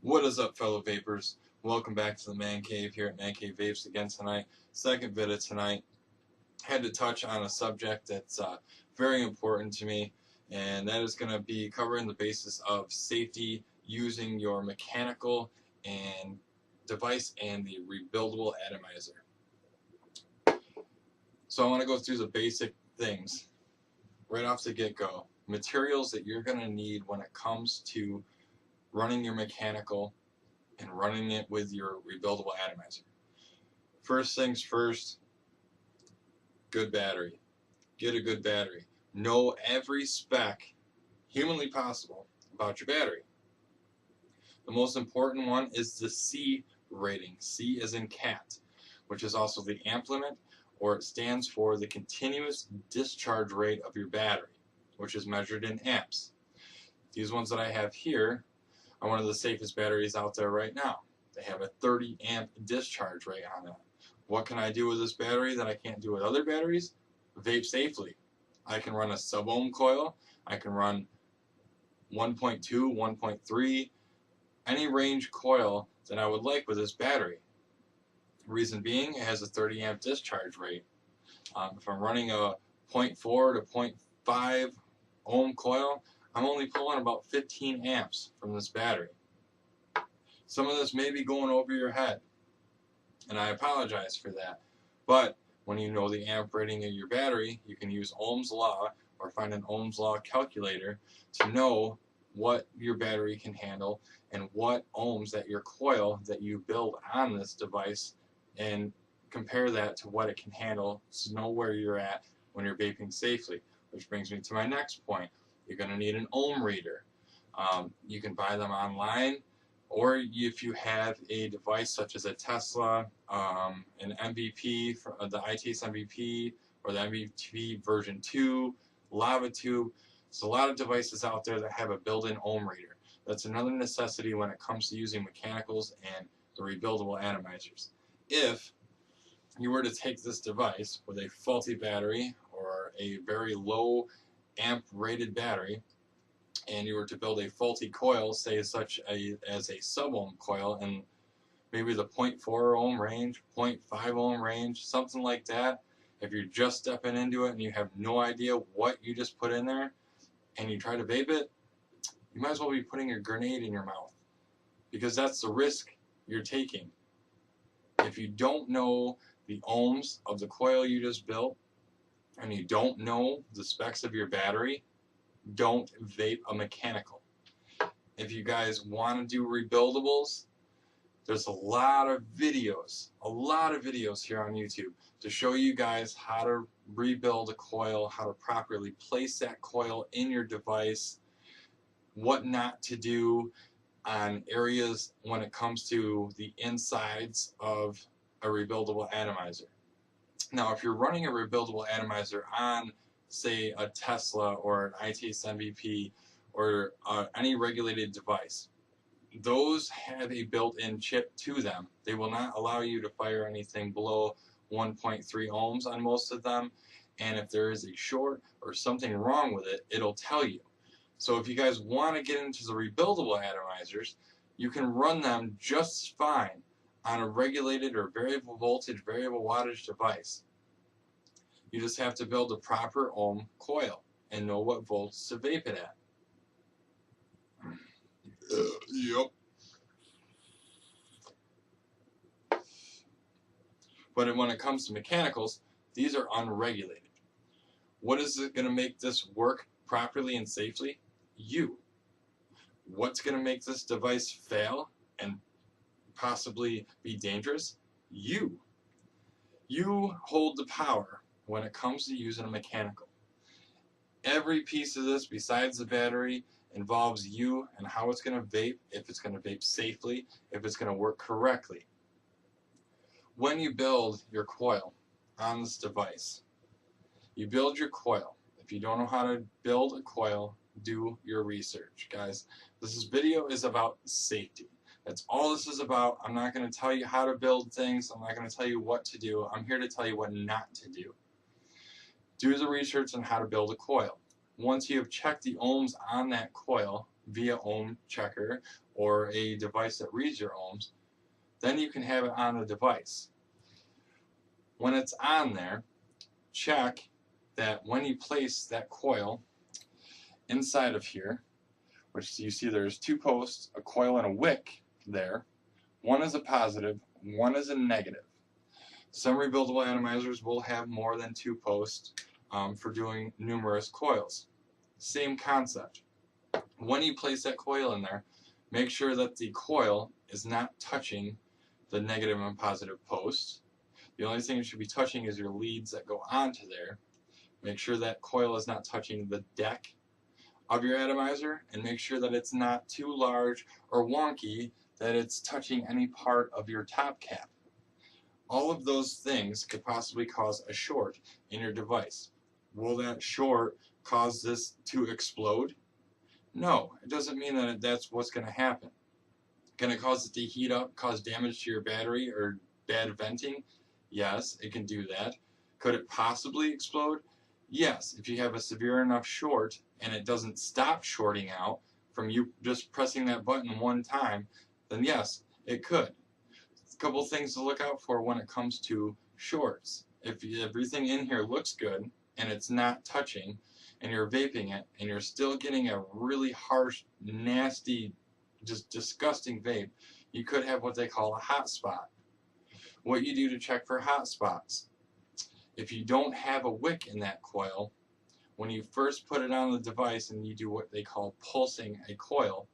What is up, fellow vapors? Welcome back to the Man Cave here at Man Cave Vapes again tonight. Second video tonight. Had to touch on a subject that's very important to me, and that is going to be covering the basis of safety using your mechanical and device and the rebuildable atomizer. So I want to go through the basic things right off the get-go. Materials that you're going to need when it comes to running your mechanical and running it with your rebuildable atomizer. First things first, good battery. Get a good battery. Know every spec humanly possible about your battery. The most important one is the C rating. C as in cat, which is also the amp limit, or it stands for the continuous discharge rate of your battery, which is measured in amps. These ones that I have here are one of the safest batteries out there right now. They have a 30 amp discharge rate on it. What can I do with this battery that I can't do with other batteries? Vape safely. I can run a sub-ohm coil. I can run 1.2, 1.3, any range coil that I would like with this battery. Reason being, it has a 30 amp discharge rate. If I'm running a 0.4 to 0.5 ohm coil, I'm only pulling about 15 amps from this battery. Some of this may be going over your head, and I apologize for that. But when you know the amp rating of your battery, you can use Ohm's Law or find an Ohm's Law calculator to know what your battery can handle and what ohms that your coil that you build on this device, and compare that to what it can handle to know where you're at when you're vaping safely. Which brings me to my next point. You're going to need an ohm reader. You can buy them online, or if you have a device such as a Tesla, an MVP, the ITAS MVP, or the MVP version 2, Lava Tube. There's a lot of devices out there that have a built-in ohm reader. That's another necessity when it comes to using mechanicals and the rebuildable atomizers. If you were to take this device with a faulty battery or a very low amp rated battery, and you were to build a faulty coil, say as a sub-ohm coil, and maybe the 0.4 ohm range, 0.5 ohm range, something like that, if you're just stepping into it and you have no idea what you just put in there, and you try to vape it, you might as well be putting a grenade in your mouth, because that's the risk you're taking. If you don't know the ohms of the coil you just built, and you don't know the specs of your battery, don't vape a mechanical. If you guys want to do rebuildables, there's a lot of videos here on YouTube to show you guys how to rebuild a coil, how to properly place that coil in your device, what not to do on areas when it comes to the insides of a rebuildable atomizer. Now, if you're running a rebuildable atomizer on, say, a Tesla or an ITAS MVP or any regulated device, those have a built-in chip to them. They will not allow you to fire anything below 1.3 ohms on most of them, and if there is a short or something wrong with it, it'll tell you. So if you guys want to get into the rebuildable atomizers, you can run them just fine on a regulated or variable voltage, variable wattage device. You just have to build a proper ohm coil and know what volts to vape it at. Yep. But when it comes to mechanicals, these are unregulated. What is it going to make this work properly and safely? You. What's going to make this device fail and possibly be dangerous? You. You hold the power when it comes to using a mechanical. Every piece of this besides the battery involves you and how it's going to vape, if it's going to vape safely, if it's going to work correctly. When you build your coil on this device, you build your coil. If you don't know how to build a coil, do your research, guys. This video is about safety. That's all this is about. I'm not going to tell you how to build things. I'm not going to tell you what to do. I'm here to tell you what not to do. Do the research on how to build a coil. Once you have checked the ohms on that coil, via ohm checker or a device that reads your ohms, then you can have it on the device. When it's on there, check that when you place that coil inside of here, which you see there's two posts, a coil and a wick there. One is a positive, one is a negative. Some rebuildable atomizers will have more than two posts for doing numerous coils. Same concept. When you place that coil in there, make sure that the coil is not touching the negative and positive posts. The only thing it should be touching is your leads that go onto there. Make sure that coil is not touching the deck of your atomizer, and make sure that it's not too large or wonky that it's touching any part of your top cap. All of those things could possibly cause a short in your device. Will that short cause this to explode? No, it doesn't mean that that's what's going to happen. Can it cause it to heat up, cause damage to your battery or bad venting? Yes, it can do that. Could it possibly explode? Yes, if you have a severe enough short and it doesn't stop shorting out from you just pressing that button one time, then yes, it could. A couple things to look out for when it comes to shorts. If everything in here looks good and it's not touching and you're vaping it and you're still getting a really harsh, nasty, just disgusting vape, you could have what they call a hot spot. What you do to check for hot spots: if you don't have a wick in that coil, when you first put it on the device and you do what they call pulsing a coil,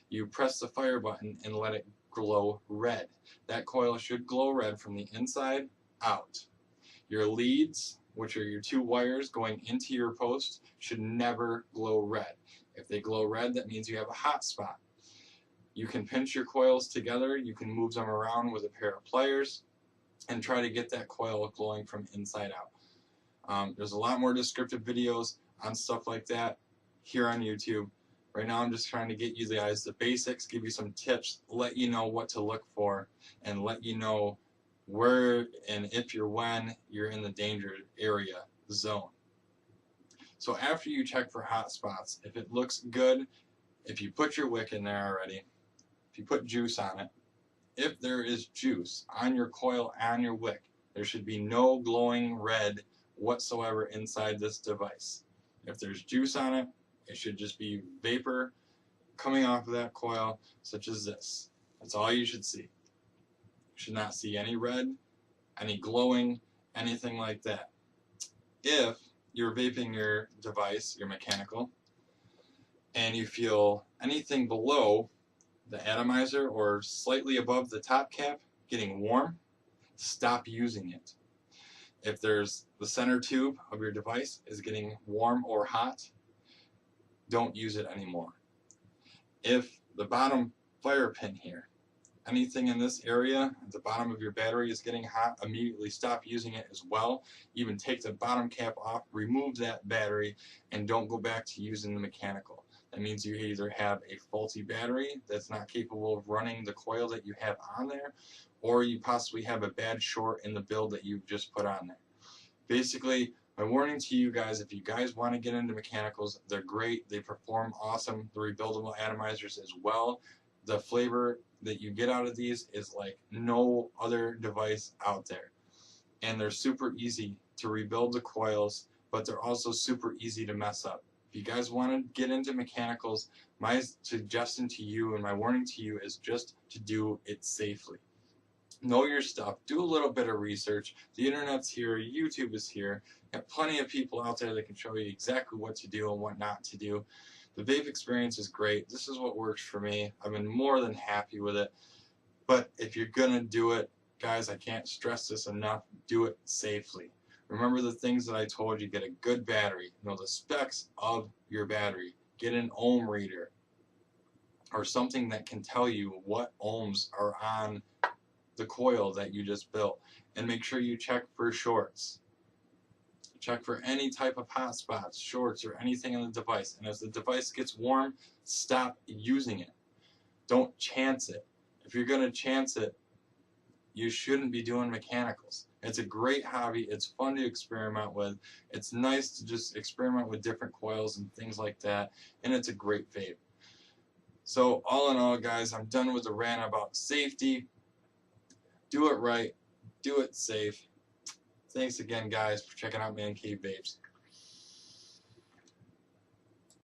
you press the fire button and let it glow red. That coil should glow red from the inside out. Your leads, which are your two wires going into your post, should never glow red. If they glow red, that means you have a hot spot. You can pinch your coils together, you can move them around with a pair of pliers, and try to get that coil glowing from inside out. There's a lot more descriptive videos on stuff like that here on YouTube. Right now I'm just trying to get you guys the basics, give you some tips, let you know what to look for, and let you know where and if when you're in the danger area zone. So after you check for hot spots, if it looks good, if you put your wick in there already, if you put juice on it, if there is juice on your coil, on your wick, there should be no glowing red whatsoever inside this device. If there's juice on it, it should just be vapor coming off of that coil, such as this. That's all you should see. You should not see any red, any glowing, anything like that. If you're vaping your device, your mechanical, and you feel anything below the atomizer or slightly above the top cap getting warm, stop using it. If there's the center tube of your device is getting warm or hot, don't use it anymore. If the bottom fire pin here, anything in this area at the bottom of your battery is getting hot, immediately stop using it as well. Even take the bottom cap off, remove that battery, and don't go back to using the mechanical. That means you either have a faulty battery that's not capable of running the coil that you have on there, or you possibly have a bad short in the build that you've just put on there. Basically, my warning to you guys, if you guys want to get into mechanicals, they're great, they perform awesome, the rebuildable atomizers as well. The flavor that you get out of these is like no other device out there. And they're super easy to rebuild the coils, but they're also super easy to mess up. If you guys want to get into mechanicals, my suggestion to you and my warning to you is just to do it safely. Know your stuff. Do a little bit of research. The internet's here. YouTube is here. You have plenty of people out there that can show you exactly what to do and what not to do. The vape experience is great. This is what works for me. I've been more than happy with it. But if you're going to do it, guys, I can't stress this enough, do it safely. Remember the things that I told you. Get a good battery. Know the specs of your battery. Get an ohm reader or something that can tell you what ohms are on the coil that you just built. And make sure you check for shorts. Check for any type of hot spots, shorts, or anything in the device. And as the device gets warm, stop using it. Don't chance it. If you're going to chance it, you shouldn't be doing mechanicals. It's a great hobby. It's fun to experiment with. It's nice to just experiment with different coils and things like that. And it's a great vape. So all in all, guys, I'm done with the rant about safety. Do it right. Do it safe. Thanks again, guys, for checking out Man Cave Vapes.